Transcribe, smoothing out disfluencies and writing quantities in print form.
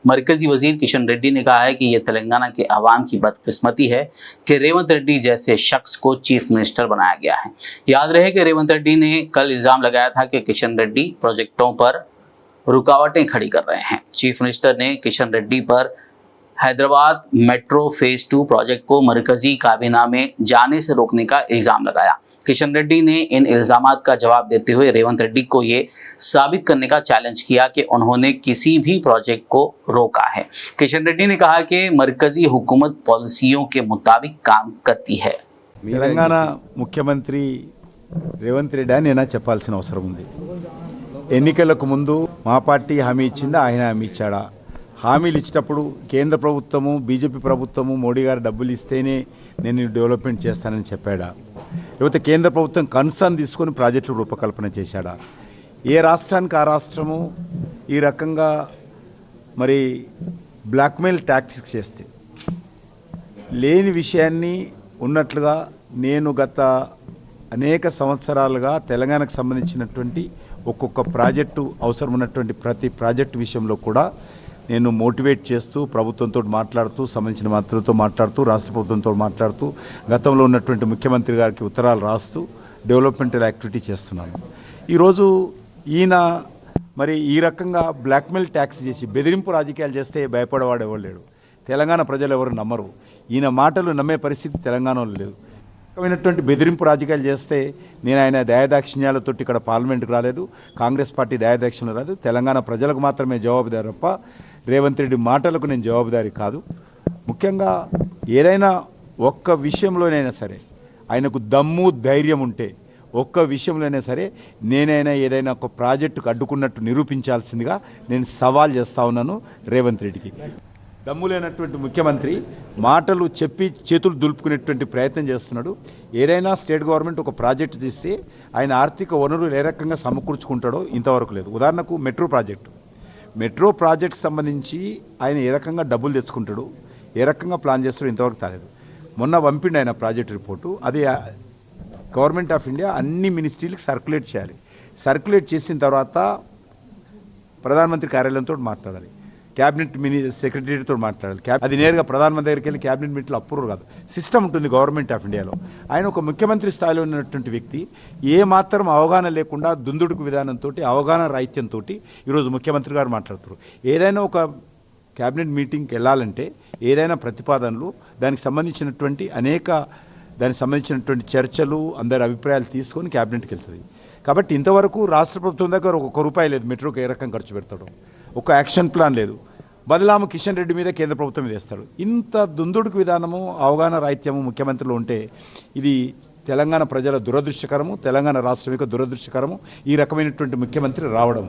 मरकजी वजीर किशन रेड्डी ने कहा है कि यह तेलंगाना के अवाम की बदकिस्मती है कि रेवंत रेड्डी जैसे शख्स को चीफ मिनिस्टर बनाया गया है। याद रहे कि रेवंत रेड्डी ने कल इल्ज़ाम लगाया था कि किशन रेड्डी प्रोजेक्टों पर रुकावटें खड़ी कर रहे हैं। चीफ मिनिस्टर ने किशन रेड्डी पर हैदराबाद मेट्रो फेज 2 प्रोजेक्ट को मरकजी काबीना में जाने से रोकने का इल्ज़ाम लगाया। किशन रेड्डी ने इन इल्ज़ामात का जवाब देते हुए रेवंत रेड्डी को ये साबित करने का चैलेंज किया कि उन्होंने किसी भी प्रोजेक्ट को रोका है। किशन रेड्डी ने कहा कि मरकजी हुकूमत पॉलिसियों के मुताबिक काम करती है। తెలంగాణ ముఖ్యమంత్రి రేవంత్ రెడ్డి అని నేను చెప్పాల్సిన అవసరం ఉంది. ఎన్నికలకు ముందు మా పార్టీ హామీ ఇచ్చిందా, ఆయన హామీ ఇచ్చాడా? హామీలు ఇచ్చినప్పుడు కేంద్ర ప్రభుత్వము బీజేపీ ప్రభుత్వము మోడీ గారు డబ్బులు ఇస్తేనే నేను డెవలప్మెంట్ చేస్తానని చెప్పాడా? లేకపోతే కేంద్ర ప్రభుత్వం కన్సర్న్ తీసుకొని ప్రాజెక్టులు రూపకల్పన చేశాడా? ఏ రాష్ట్రానికి ఆ రాష్ట్రము ఈ రకంగా మరి బ్లాక్మెయిల్ టాక్టిక్స్ చేస్తే లేని విషయాన్ని ఉన్నట్లుగా నేను గత అనేక సంవత్సరాలుగా తెలంగాణకు సంబంధించినటువంటి ఒక్కొక్క ప్రాజెక్టు అవసరం ఉన్నటువంటి ప్రతి ప్రాజెక్టు విషయంలో కూడా నేను మోటివేట్ చేస్తూ ప్రభుత్వంతో మాట్లాడుతూ సంబంధించిన మంత్రులతో మాట్లాడుతూ రాష్ట్ర ప్రభుత్వంతో మాట్లాడుతూ గతంలో ఉన్నటువంటి ముఖ్యమంత్రి గారికి ఉత్తరాలు రాస్తూ డెవలప్మెంటల్ యాక్టివిటీ చేస్తున్నాను. ఈరోజు ఈయన మరి ఈ రకంగా బ్లాక్మెయిల్ ట్యాక్స్ చేసి బెదిరింపు రాజకీయాలు చేస్తే భయపడేవాడు ఎవరు లేడు. తెలంగాణ ప్రజలు ఎవరు నమ్మరు. ఈయన మాటలు నమ్మే పరిస్థితి తెలంగాణలో లేదు. రకమైనటువంటి బెదిరింపు రాజకీయాలు చేస్తే నేను ఆయన దయాదాక్షిణ్యాలతో ఇక్కడ పార్లమెంట్కి రాలేదు, కాంగ్రెస్ పార్టీ దయాదాక్షిణ్యాలు రాలేదు. తెలంగాణ ప్రజలకు మాత్రమే జవాబుదారి తప్ప రేవంత్ రెడ్డి మాటలకు నేను జవాబుదారి కాదు. ముఖ్యంగా ఏదైనా ఒక్క విషయంలోనైనా సరే ఆయనకు దమ్ము ధైర్యం ఉంటే ఒక్క విషయంలోనైనా సరే నేనైనా ఏదైనా ఒక ప్రాజెక్టుకు అడ్డుకున్నట్టు నిరూపించాల్సిందిగా నేను సవాల్ చేస్తూ ఉన్నాను రేవంత్ రెడ్డికి. దమ్ము లేనటువంటి ముఖ్యమంత్రి మాటలు చెప్పి చేతులు దులుపుకునేటువంటి ప్రయత్నం చేస్తున్నాడు. ఏదైనా స్టేట్ గవర్నమెంట్ ఒక ప్రాజెక్టు తీస్తే ఆయన ఆర్థిక వనరులు ఏ రకంగా సమకూర్చుకుంటాడో ఇంతవరకు లేదు. ఉదాహరణకు మెట్రో ప్రాజెక్ట్ సంబంధించి ఆయన ఏ రకంగా డబ్బులు తెచ్చుకుంటాడు, ఏ రకంగా ప్లాన్ చేస్తాడో ఇంతవరకు తెలియదు. మొన్న పంపిండి ఆయన ప్రాజెక్ట్ రిపోర్టు, అది గవర్నమెంట్ ఆఫ్ ఇండియా అన్ని మినిస్ట్రీలకు సర్క్యులేట్ చేయాలి. సర్క్యులేట్ చేసిన తర్వాత ప్రధానమంత్రి కార్యాలయంతో మాట్లాడాలి, క్యాబినెట్ సెక్రటరీతో మాట్లాడాలి. అది నేరుగా ప్రధానమంత్రి దగ్గరికి వెళ్ళి క్యాబినెట్ మీట్లో అప్రూవ్ కాదు. సిస్టమ్ ఉంటుంది గవర్నమెంట్ ఆఫ్ ఇండియాలో. ఆయన ఒక ముఖ్యమంత్రి స్థాయిలో ఉన్నటువంటి వ్యక్తి ఏ మాత్రం అవగాహన లేకుండా దుందుడుకు విధానంతో అవగాహన రాహిత్యంతో ఈరోజు ముఖ్యమంత్రి గారు మాట్లాడుతారు. ఏదైనా ఒక క్యాబినెట్ మీటింగ్కి వెళ్ళాలంటే ఏదైనా ప్రతిపాదనలు దానికి సంబంధించినటువంటి చర్చలు అందరి అభిప్రాయాలు తీసుకొని క్యాబినెట్కి వెళ్తుంది. కాబట్టి ఇంతవరకు రాష్ట్ర ప్రభుత్వం దగ్గర ఒక రూపాయి లేదు మెట్రోకి ఏ రకంగా ఖర్చు పెడతాడు, ఒక యాక్షన్ ప్లాన్ లేదు. బదలాము కిషన్ రెడ్డి మీద కేంద్ర ప్రభుత్వం మీద వేస్తాడు. ఇంత దుందుడుకు విధానము అవగాహన రాహిత్యము ముఖ్యమంత్రిలో ఉంటే ఇది తెలంగాణ ప్రజల దురదృష్టకరము, తెలంగాణ రాష్ట్రం యొక్క దురదృష్టకరము ఈ రకమైనటువంటి ముఖ్యమంత్రి రావడం.